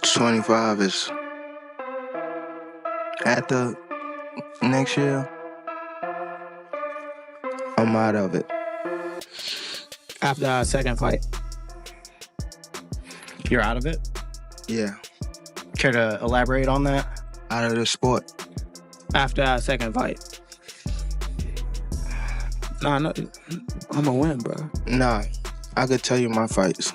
25 is after next year. I'm out of it. After our second fight. You're out of it? Yeah. Care to elaborate on that? Out of the sport. After our second fight. Nah, no, I'm gonna win, bro. Nah, I could tell you my fights.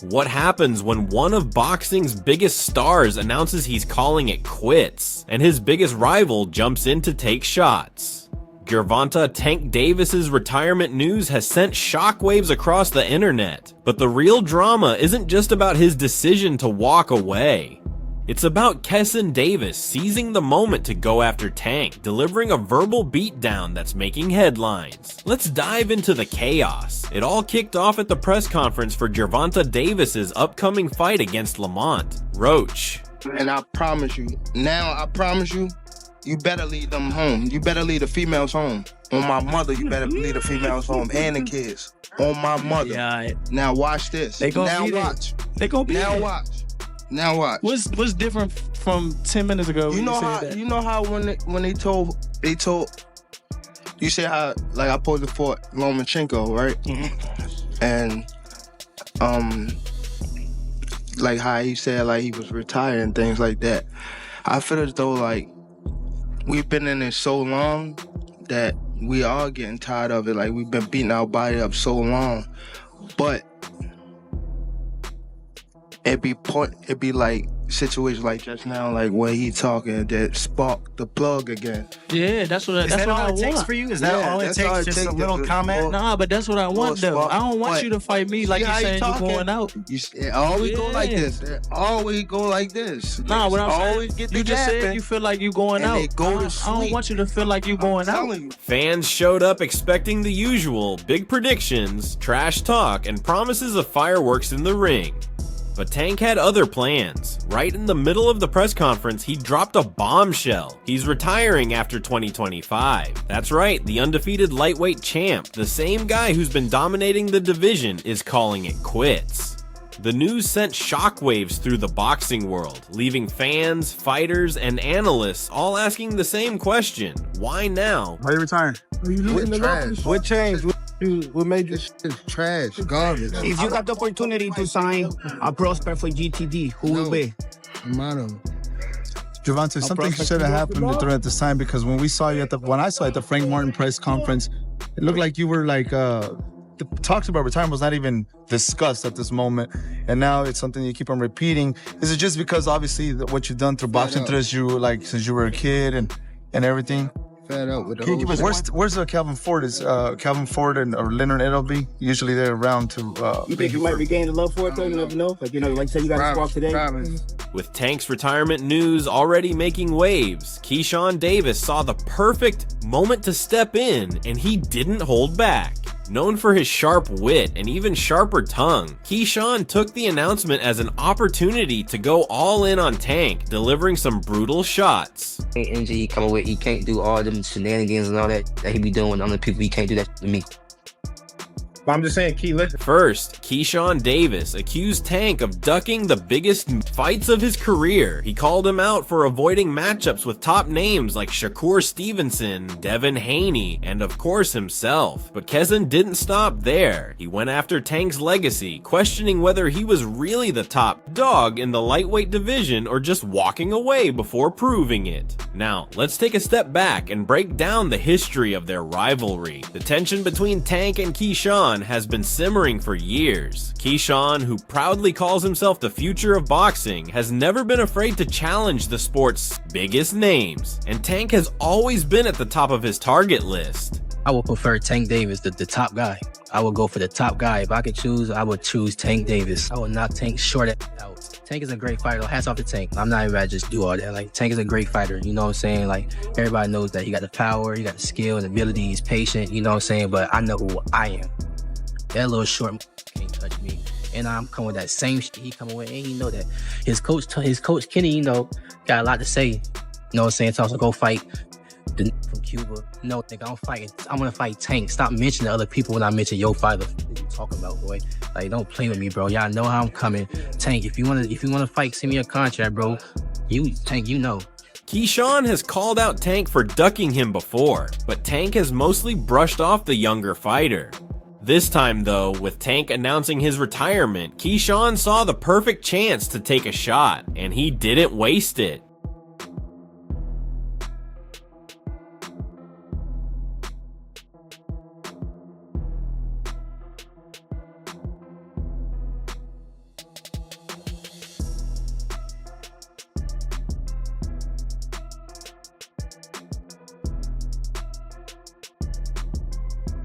What happens when one of boxing's biggest stars announces he's calling it quits, and his biggest rival jumps in to take shots? Gervonta "Tank" Davis's retirement news has sent shockwaves across the internet, but the real drama isn't just about his decision to walk away. It's about Keyshawn Davis seizing the moment to go after Tank, delivering a verbal beatdown that's making headlines. Let's dive into the chaos. It all kicked off at the press conference for Gervonta Davis's upcoming fight against Lamont Roach. And I promise you, you better leave them home. You better leave the females home. On my mother, you better leave the females home and the kids. On my mother. Yeah. Now watch this. They gonna now be watch. There. They gonna be now there. watch. Now watch. What's different from 10 minutes ago? You know how when they told you say how like I posed for Lomachenko, right? Mm-hmm. And like how he said like he was retired and things like that. I feel as though like we've been in it so long that we are getting tired of it. Like we've been beating our body up so long, but it be like situations like just now, like where he talking that spark the plug again. Yeah, that's what I want. Takes for you? Is that all it takes? Just a little comment? Nah, but that's what I want though. Spark. I don't want you to fight me like you saying you're going out. It always go like this. It always go like this. Nah, what I'm always saying, get the you just said yapping, you feel like you going and out. they go to I sleep. don't want you to feel like you going out. You. Fans showed up expecting the usual big predictions, trash talk, and promises of fireworks in the ring. But Tank had other plans. Right in the middle of the press conference, he dropped a bombshell. He's retiring after 2025. That's right, the undefeated lightweight champ, the same guy who's been dominating the division, is calling it quits. The news sent shockwaves through the boxing world, leaving fans, fighters, and analysts all asking the same question. Why now? Why are you retiring? What changed? What made you trash? Garbage. If you got the opportunity to sign a prospect for GTD, who will be? Gervonta, something should have happened during this time because when I saw you at the Frank Martin press conference, it looked like you were like the talks about retirement was not even discussed at this moment, and now it's something you keep on repeating. Is it just because obviously what you've done through boxing since you were a kid and everything? Fed up with Where's Calvin Ford? Is Calvin Ford or Leonard Edelby? Usually they're around to. You think you might regain the love for it though? You never know. Like like you said, you got a spark today. With Tank's retirement news already making waves, Keyshawn Davis saw the perfect moment to step in, and he didn't hold back. Known for his sharp wit and even sharper tongue, Keyshawn took the announcement as an opportunity to go all in on Tank, delivering some brutal shots. Energy he coming with, he can't do all them shenanigans and all that he be doing with other people. He can't do that to me. But I'm just saying, Key, listen. First, Keyshawn Davis accused Tank of ducking the biggest fights of his career. He called him out for avoiding matchups with top names like Shakur Stevenson, Devin Haney, and of course himself. But Keyshawn didn't stop there. He went after Tank's legacy, questioning whether he was really the top dog in the lightweight division or just walking away before proving it. Now, let's take a step back and break down the history of their rivalry. The tension between Tank and Keyshawn has been simmering for years. Keyshawn, who proudly calls himself the future of boxing, has never been afraid to challenge the sport's biggest names, and Tank has always been at the top of his target list. I would prefer Tank Davis, the top guy. I would go for the top guy. If I could choose, I would choose Tank Davis. I would knock Tank short out. Tank is a great fighter. Hats off to Tank. I'm not even about to just do all that. Like, Tank is a great fighter. You know what I'm saying? Like, everybody knows that he got the power, he got the skill and ability, he's patient. You know what I'm saying? But I know who I am. That little short can't touch me. And I'm coming with that same shit he coming with. And you know that his coach Kenny, you know, got a lot to say. You know what I'm saying? So go fight from Cuba. No, nigga, I'm gonna fight Tank. Stop mentioning other people when I mention your fighter. talking about, boy. Like, don't play with me, bro. Y'all know how I'm coming. Tank, if you wanna fight, send me a contract, bro. Tank, you know. Keyshawn has called out Tank for ducking him before, but Tank has mostly brushed off the younger fighter. This time though, with Tank announcing his retirement, Keyshawn saw the perfect chance to take a shot, and he didn't waste it.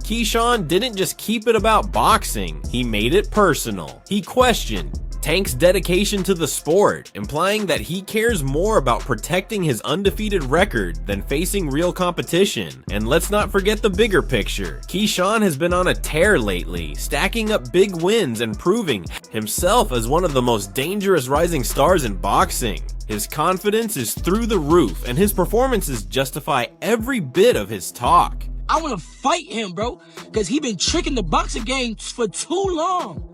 Keyshawn didn't just keep it about boxing, he made it personal. He questioned Tank's dedication to the sport, implying that he cares more about protecting his undefeated record than facing real competition. And let's not forget the bigger picture. Keyshawn has been on a tear lately, stacking up big wins and proving himself as one of the most dangerous rising stars in boxing. His confidence is through the roof, and his performances justify every bit of his talk. I want to fight him, bro, because he been tricking the boxing game for too long.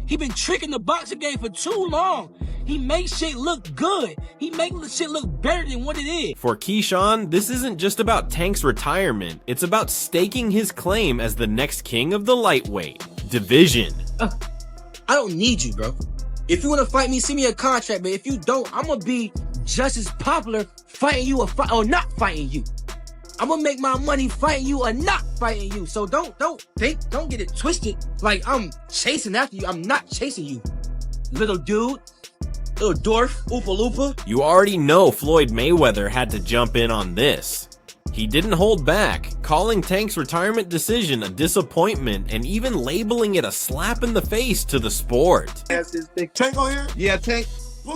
He been tricking the boxing game for too long. He makes shit look good. He makes the shit look better than what it is. For Keyshawn, this isn't just about Tank's retirement. It's about staking his claim as the next king of the lightweight division. I don't need you, bro. If you want to fight me, send me a contract, but if you don't, I'm going to be just as popular fighting you or not fighting you. I'm gonna make my money fighting you or not fighting you. So don't get it twisted like I'm chasing after you. I'm not chasing you. Little dude, little dwarf, Oopa Loopa. You already know Floyd Mayweather had to jump in on this. He didn't hold back, calling Tank's retirement decision a disappointment and even labeling it a slap in the face to the sport. Tank on here? Yeah, Tank.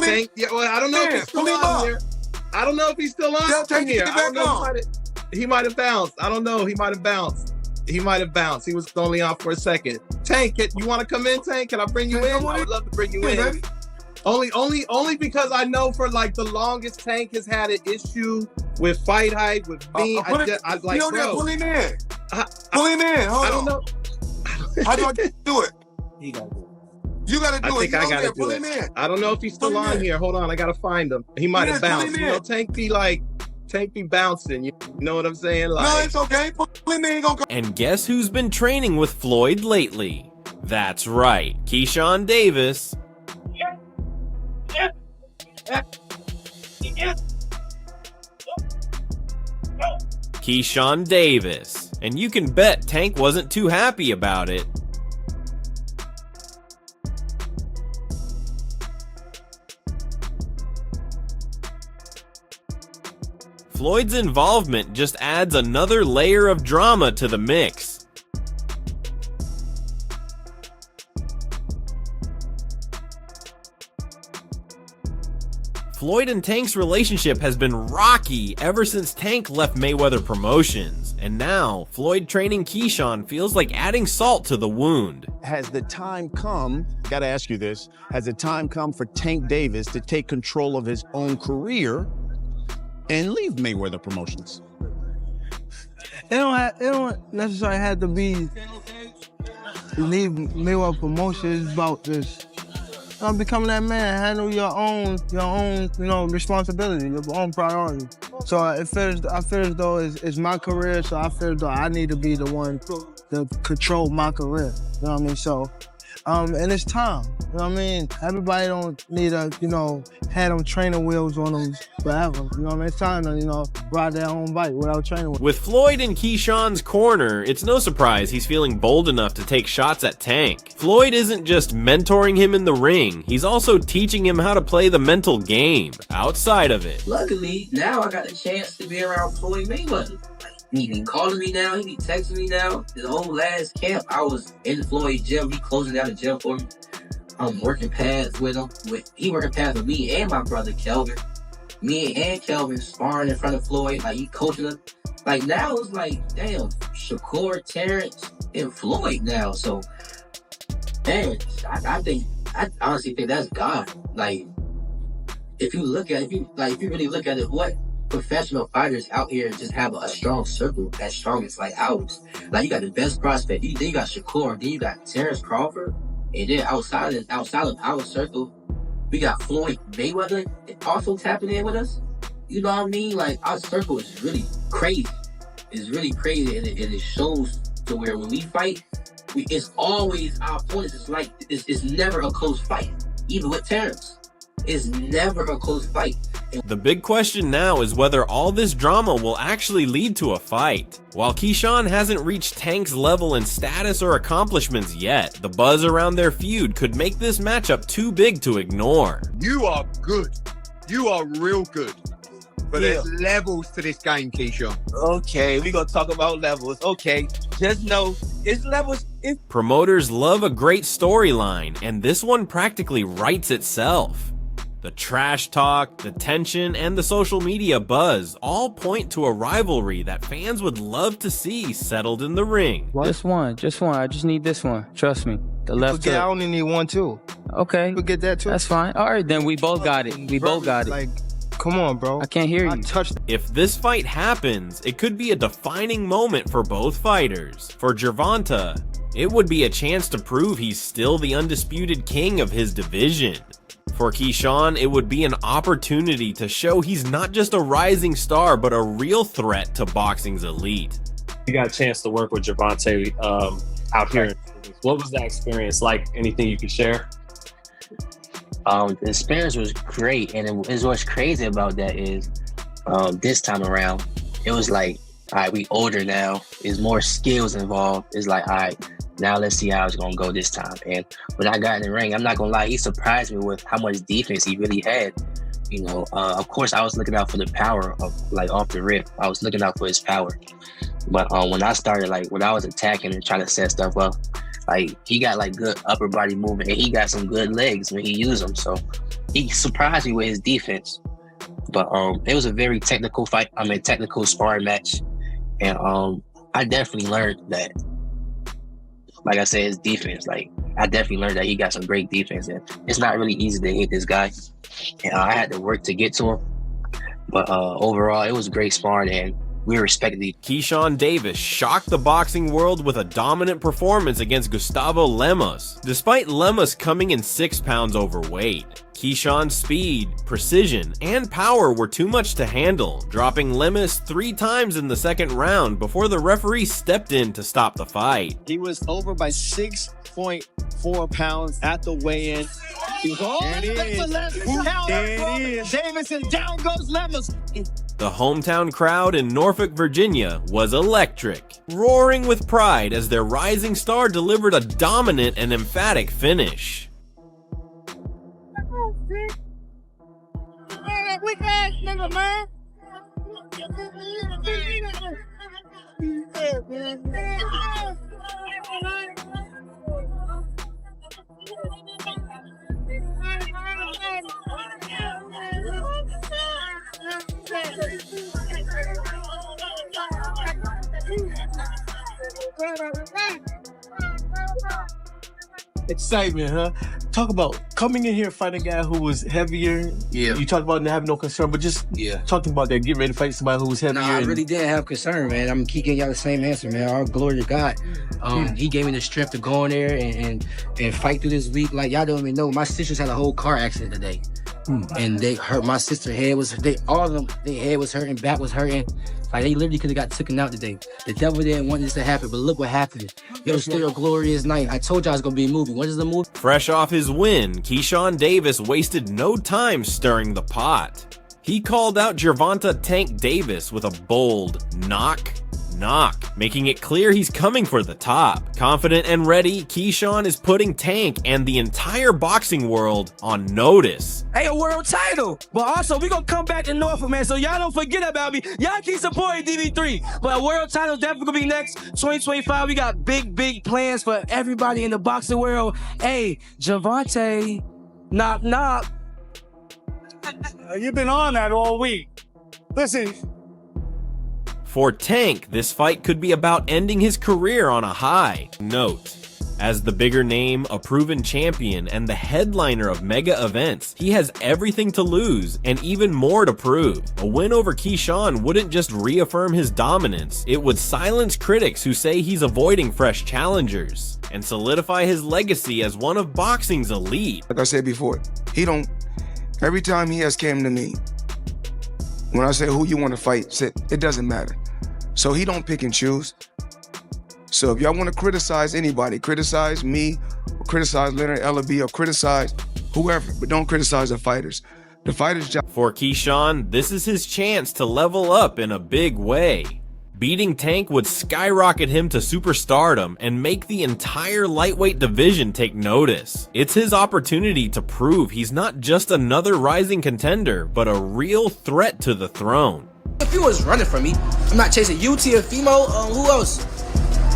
Tank. Yeah, well, I don't know if he's still on here. I don't know if he's still on here. I don't know. He might have bounced. I don't know. He might have bounced. He was only off for a second. Tank, you want to come in, Tank? Can I bring you in? I would love to bring you in. Baby. Only because I know for like the longest Tank has had an issue with fight hype, with me. I like, bro. Pull him in. Pull him in. Hold on. I don't know. How do I do it? He got to do it. You gotta do it. I think I gotta do it. I don't know if he's still on here. Hold on, I gotta find him. He might have bounced. You know, Tank be bouncing. You know what I'm saying? Like, no, it's okay. And guess who's been training with Floyd lately? That's right, Keyshawn Davis. Keyshawn Davis. And you can bet Tank wasn't too happy about it. Floyd's involvement just adds another layer of drama to the mix. Floyd and Tank's relationship has been rocky ever since Tank left Mayweather Promotions, and now Floyd training Keyshawn feels like adding salt to the wound. Has the time come, gotta ask you this, has the time come for Tank Davis to take control of his own career and leave Mayweather Promotions? It don't necessarily have to be leave Mayweather Promotions. It's about this. Becoming that man, handle your own, responsibility, your own priority. So I feel as though it's my career, so I feel as though I need to be the one to control my career. You know what I mean? So, and it's time. You know what I mean? Everybody don't need to, have them training wheels on them forever. You know what I mean? It's time to, ride their own bike without training wheels. With Floyd in Keyshawn's corner, it's no surprise he's feeling bold enough to take shots at Tank. Floyd isn't just mentoring him in the ring, he's also teaching him how to play the mental game outside of it. Luckily, now I got the chance to be around Floyd Mayweather. He be calling me now, he be texting me now. The whole last camp, I was in Floyd's gym, he closing down the gym for me. I'm working pads with him. He working pads with me and my brother Kelvin. Me and Kelvin sparring in front of Floyd, like he coaching us. Like now it's like, damn, Shakur, Terrence, and Floyd now. So, man, I honestly think that's God. Like, if you really look at it, what professional fighters out here just have a strong circle as strong as like ours. Like you got the best prospect, then you got Shakur, then you got Terrence Crawford, and then outside of our circle, we got Floyd Mayweather also tapping in with us. You know what I mean? Like our circle is really crazy. It's really crazy, and it shows to where when we fight, it's always our opponents. It's like it's never a close fight, even with Terrence. It's never a close fight. The big question now is whether all this drama will actually lead to a fight. While Keyshawn hasn't reached Tank's level in status or accomplishments yet, the buzz around their feud could make this matchup too big to ignore. You are good. You are real good. But there's levels to this game, Keyshawn. Okay, we gonna talk about levels. Okay, just know it's levels. Promoters love a great storyline, and this one practically writes itself. The trash talk, the tension, and the social media buzz all point to a rivalry that fans would love to see settled in the ring. Just one. I just need this one. Trust me. The left hook. I only need one too. Okay. You get that too? That's fine. All right, then we both got it. We both got it. Like, come on, bro. I can't hear you. If this fight happens, it could be a defining moment for both fighters. For Gervonta, it would be a chance to prove he's still the undisputed king of his division. For Keyshawn, it would be an opportunity to show he's not just a rising star, but a real threat to boxing's elite. You got a chance to work with Gervonta out here. What was that experience like? Anything you could share? The experience was great, and what's crazy about that is this time around, it was like, all right, we older now. There's more skills involved. It's like, all right, now let's see how it's gonna go this time. And when I got in the ring, I'm not gonna lie, he surprised me with how much defense he really had. You know, of course, I was looking out for the power of, like, off the rip. I was looking out for his power. But when I started, like, when I was attacking and trying to set stuff up, like, he got like good upper body movement, and he got some good legs when he used them. So he surprised me with his defense. But it was a very technical fight. Technical sparring match. And I definitely learned that, like I said, his defense. Like, I definitely learned that he got some great defense, and it's not really easy to hit this guy. And I had to work to get to him. But overall, it was great sparring, and we respected each other. Keyshawn Davis shocked the boxing world with a dominant performance against Gustavo Lemos. Despite Lemos coming in 6 pounds overweight, Keyshawn's speed, precision, and power were too much to handle, dropping Lemos 3 times in the second round before the referee stepped in to stop the fight. He was over by 6.4 pounds at the weigh-in. There it is. Davis, and down goes Lemos. The hometown crowd in Norfolk, Virginia was electric, roaring with pride as their rising star delivered a dominant and emphatic finish. Excitement, huh? Talk about coming in here fighting a guy who was heavier. Yeah. You talked about not having no concern, but just talking about that, getting ready to fight somebody who was heavier. No, I really didn't have concern, man. I'm keep giving y'all the same answer, man. All glory to God. He gave me the strength to go in there and fight through this week. Like, y'all don't even know, my sisters had a whole car accident today. And they hurt. My sister's head was, all of them, their head was hurting, back was hurting. Like, they literally could have got taken out today. The devil didn't want this to happen, but look what happened. It was still a glorious night. I told y'all it's gonna be a movie. What is the movie? Fresh off his win, Keyshawn Davis wasted no time stirring the pot. He called out Gervonta Tank Davis with a bold knock, making it clear he's coming for the top. Confident and ready, Keyshawn is putting Tank and the entire boxing world on notice. Hey, a world title. But also, we gonna come back to Norfolk, man, so y'all don't forget about me. Y'all keep supporting DB3. But a world title definitely gonna be next 2025. We got big plans for everybody in the boxing world. Hey, Gervonta, knock. You've been on that all week. Listen. For Tank, this fight could be about ending his career on a high note. As the bigger name, a proven champion, and the headliner of mega events, he has everything to lose and even more to prove. A win over Keyshawn wouldn't just reaffirm his dominance, it would silence critics who say he's avoiding fresh challengers, and solidify his legacy as one of boxing's elite. Like I said before, every time he has came to me, when I say who you want to fight, it doesn't matter. So he don't pick and choose. So if y'all want to criticize anybody, criticize me, or criticize Leonard Ellaby, or criticize whoever, but don't criticize the fighters. The fighters' job. For Keyshawn, this is his chance to level up in a big way. Beating Tank would skyrocket him to superstardom and make the entire lightweight division take notice. It's his opportunity to prove he's not just another rising contender, but a real threat to the throne. If you was running from me, I'm not chasing you, Teofimo. Who else?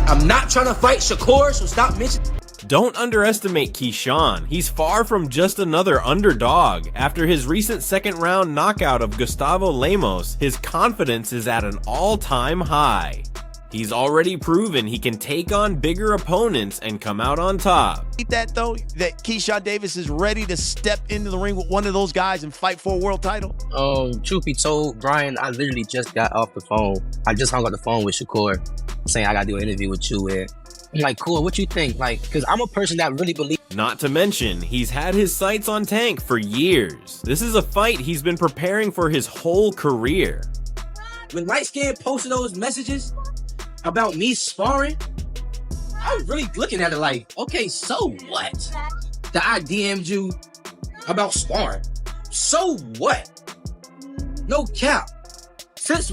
I'm not trying to fight Shakur, so stop mentioning. Don't underestimate Keyshawn. He's far from just another underdog. After his recent second-round knockout of Gustavo Lemos, his confidence is at an all-time high. He's already proven he can take on bigger opponents and come out on top. That though, that Keyshawn Davis is ready to step into the ring with one of those guys and fight for a world title? Truth be told, Brian, I literally just got off the phone. I just hung up the phone with Shakur, saying I gotta do an interview with you. And I'm like, cool, what you think? Like, because I'm a person that really believes. Not to mention, he's had his sights on Tank for years. This is a fight he's been preparing for his whole career. When Light Skin posted those messages about me sparring, I was really looking at it like, okay, so what? That I DM'd you about sparring. So what? No cap. Since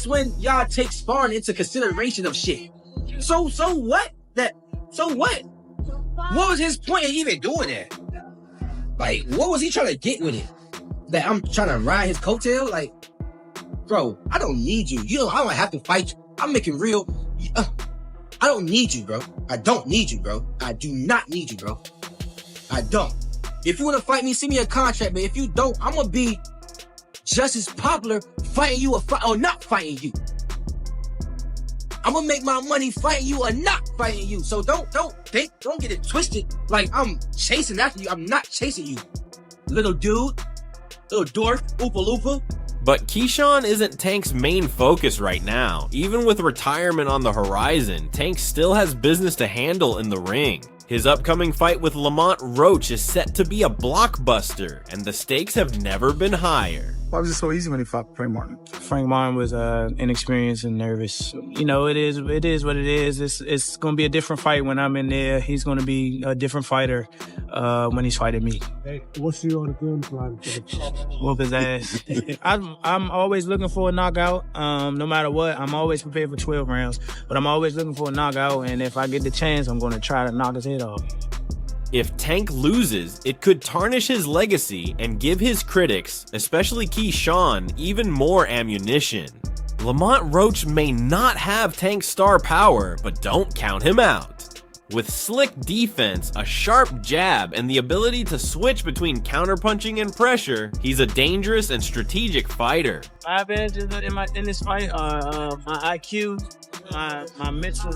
when y'all take sparring into consideration of shit? So what? So what? What was his point in even doing that? Like, what was he trying to get with it? That I'm trying to ride his coattail? Like, bro, I don't need you. I don't have to fight you. I'm making real. I don't need you, bro. I don't need you, bro. I do not need you, bro. I don't. If you want to fight me, send me a contract. But if you don't, I'm gonna be just as popular fighting you or not fighting you. I'm gonna make my money fighting you or not fighting you. So don't get it twisted. Like I'm chasing after you. I'm not chasing you, little dude, little dwarf, Oopa Loopa. But Keyshawn isn't Tank's main focus right now. Even with retirement on the horizon, Tank still has business to handle in the ring. His upcoming fight with Lamont Roach is set to be a blockbuster, and the stakes have never been higher. Why was it so easy when he fought Frank Martin? Frank Martin was inexperienced and nervous. You know, it is what it is. It's going to be a different fight when I'm in there. He's going to be a different fighter when he's fighting me. Hey, what's your game plan? Whoop his ass. I'm always looking for a knockout. No matter what, I'm always prepared for 12 rounds. But I'm always looking for a knockout, and if I get the chance, I'm going to try to knock his head off. If Tank loses, it could tarnish his legacy and give his critics, especially Keyshawn, even more ammunition. Lamont Roach may not have Tank's star power, but don't count him out. With slick defense, a sharp jab, and the ability to switch between counterpunching and pressure, he's a dangerous and strategic fighter. My advantages in this fight are my IQ, my mental,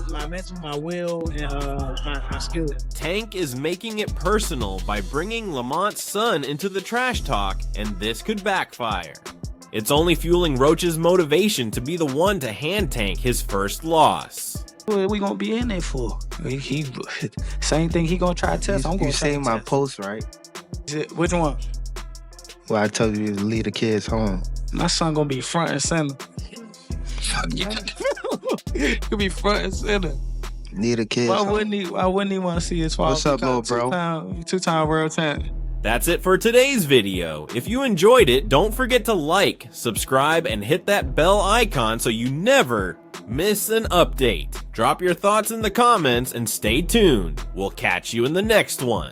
my will, and my skill. Tank is making it personal by bringing Lamont's son into the trash talk, and this could backfire. It's only fueling Roach's motivation to be the one to hand Tank his first loss. What we gonna be in there for? He same thing he gonna try to test. I'm gonna you seen my post, right? Which one? Well, I told you to leave the kids home. My son gonna be front and center. He'll be front and center. Leave the kids home. Why wouldn't he want to see his father? What's up, little bro? Two-time world champ. That's it for today's video. If you enjoyed it, don't forget to like, subscribe, and hit that bell icon so you never miss an update. Drop your thoughts in the comments and stay tuned. We'll catch you in the next one.